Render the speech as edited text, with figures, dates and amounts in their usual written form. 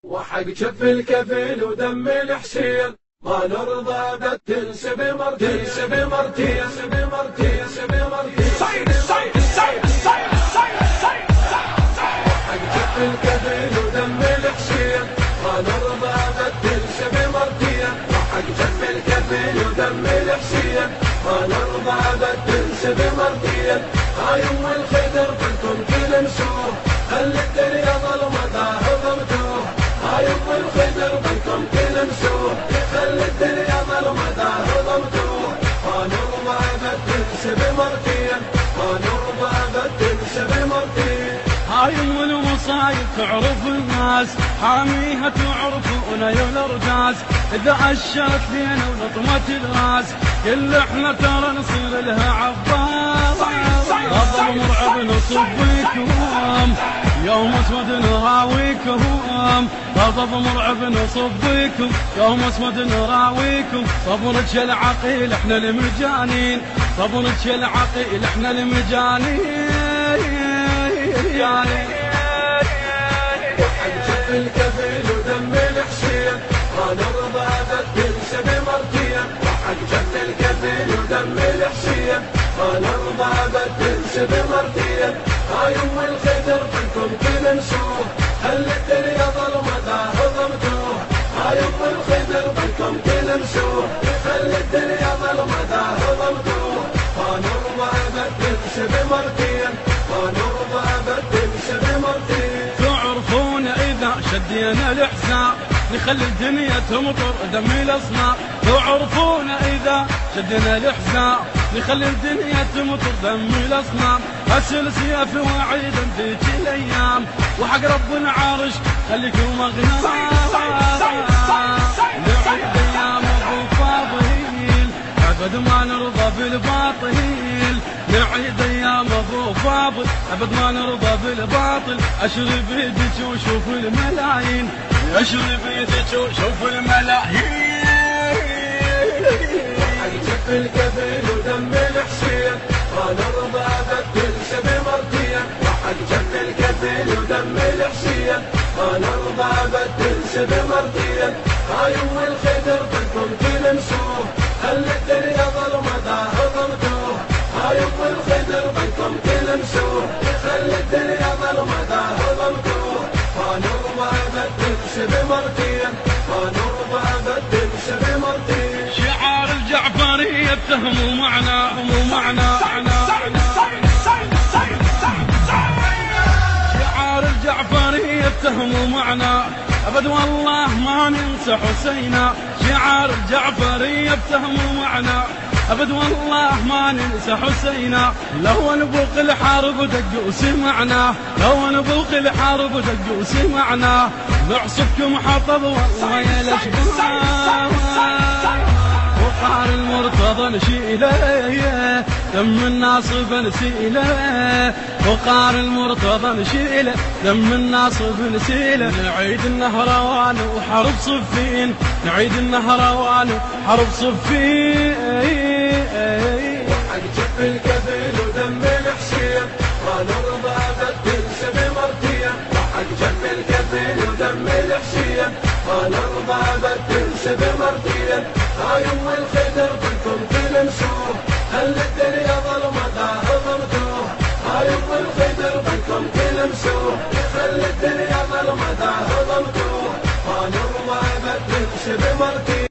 وحق شف الكفيل ودم الحسين ما نرضى بالتنسب مرتين سبي مرتين سبي مرتين سبي مرتين صيد صيد صيد صيد صيد صيد وحق شف الكفيل ودم الحسين ما نرضى بالتنسب مرتين وحق شف الكفيل ودم الحسين ما نرضى بالتنسب مرتين هاي ام الخدر كلكم تلمسوه خلي الدنيا ظلمتها هضمتوه هاي ام الخدر كلكم تلمسوه خلي الدنيا ظلمتها هضمتوه ما نرضى بالتنسب مرتين ما نرضى بالتنسب مرتين هاي ام المصايب تعرف الناس حاميها تعرفونا يا الارجاس اذا عشرت لينا ولطمت الراس كل احنا ترى نصير لها عباس غضب مرعب نصبكم يوم اسود نراويكم غضب مرعب نصبكم يوم اسود نراويكم صبرك يا العقيل احنا المجانين صبرك يا العقيل احنا المجانين وحق شف الكفيل ودم الحسين ما نرضى بالتنسب مرتين وحق شف الكفيل ودم الحسين ما نرضى بالتنسب مرتين هاي ام الخدر كلكم تلمسوه خلي الدنيا ظلمتها هضمتوه هاي ام الخدر كلكم تلمسوه خلي الدنيا ظلمتها هضمتوه ما نرضى بالتنسب مرتين ما نرضى بالتنسب مرتين تعرفون اذا شدينا الحساب نخلي الدنيا تمطر دم الاصنام تعرفون اذا شدينا الحساب نخلي الدنيا تمطر دم الاصنام اسل سيف وعيد ذيك الايام وحق رب العرش خليكم اغنام نعيد ايام ابو فاضل ابد ما نرضى بالباطل نعيد ايام ابو فاضل ابد ما نرضى بالباطل اشرب بيدك وشوف الملايين اشرب بيدك وشوف الملايين وحق شف الكفيل ودم الحسين ما نرضى بالتنسب مرتين وحق شف الكفيل ودم الحسين ما نرضى بالتنسب مرتين هاي ام الخدر كلكم تلمسوه خلي الدنيا ظلمتها هضمتوه هاي ام الخدر كلكم تلمسوه خلي الدنيا ظلمتها هضمتوه ما نرضى بالتنسب مرتين ما نرضى بالتنسب مرتين شعار الجعفرية اتهموا معنا شعار الجعفرية اتهموا معنا ابد والله ما ننسى حسينا شعار الجعفرية اتهموا معنا ابد والله ما ننسى حسينا لو نبوق الحرب دق وسمعنا لو نبوق الحرب دق وسمعنا نعصفكم حطب والله يا الاشباه وقار المرتضى نشيله دم الناصب نسيله وقار المرتضى نشيله دم الناصب نسيله نعيد النهروان وحرب صفين نعيد النهروان وحرب صفين وحق شف الكفيل ودم الحسين ما نرضى بالتنسب مرتين وحق شف الكفيل ودم الحسين ما نرضى بالتنسب مرتين هاي ام الخدر كلكم تلمسوه خلي الدنيا ظلمتها هضمتوه هاي ام الخدر كلكم تلمسوه خلي الدنيا ظلمتها هضمتوه ما نرضى بالتنسب مرتين